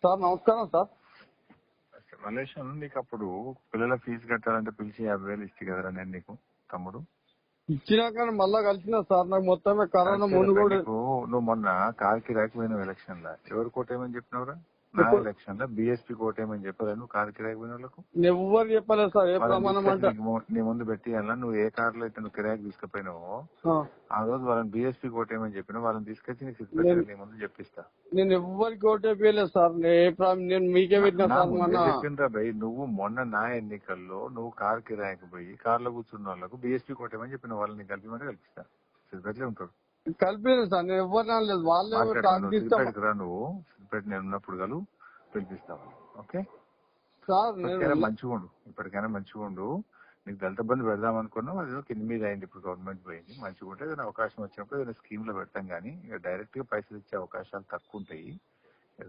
Sir నమస్కారం sir. Malaysia నీకు అప్పుడు పిల్లల ఫీజు కట్టాలంటే పిలిచి 50,000 ఇచ్చి కదరా నేను నీకు తమ్ముడు. ఇచ్చినా కానీ మళ్ళా కలిసిన సార్ నాకు మొత్తమే కరోనా ముందు కూడా. నువ్వు మొన్న కార్ కిరాయికి పోయిన ఎలక్షన్ లా ఎవరు కోటేమని చెప్పినవరా? నా ఎలక్షన్ లో బీఎస్పీ కోటేమని చెప్పారా నువ్వు కార్ కిరాయికి పోయిన వాళ్ళకు? ఎవ్వరు చెప్పలేదు సార్. ఏ ప్రమాణం అంటే నీ ముందు పెట్టి అలా నువ్వు ఏ కార్ లో అయితే నువ్వు కిరాయికి తీసుకుపోయినావో ఆ రోజు వాళ్ళని బీఎస్పీ కోటేమని చెప్పినా వాళ్ళని తీసుకొచ్చి నీకు నీ ముందు చెప్పిస్తా. నేను ఎవ్వరికి ఓటేపలేదు సార్. నేను మీకే పెట్టినా సార్. చెప్పిండ్రా భయ్, నువ్వు మొన్న నా ఎన్నికల్లో నువ్వు కార్ కిరాయికి పోయి కార్ లో కూర్చున్న వాళ్ళకు బీఎస్పీ కోటేమని చెప్పిన వాళ్ళని కలిపిమంటే కల్పిస్తా. సిద్దిపేటలో ఉంటాడు. కలిపి సార్ నేను ఎవరు అనలేదు. వాళ్ళే సిద్దిపేటకి నువ్వు సిద్దిపేట నేను ఉన్నప్పుడు కలు పిలిపిస్తావు. ఓకే సార్ మంచిగా ఉండు, ఇప్పటికైనా మంచిగా ఉండు. నీకు దళిత బంధు పెడదాం అనుకున్నావు, అది కింద మీద అయింది. ఇప్పుడు గవర్నమెంట్ పోయింది. మంచిగా ఉంటే ఏదైనా అవకాశం వచ్చినప్పుడు ఏదైనా స్కీమ్ లో పెడతాం కానీ డైరెక్ట్ గా పైసలు ఇచ్చే అవకాశాలు తక్కువ ఉంటాయి.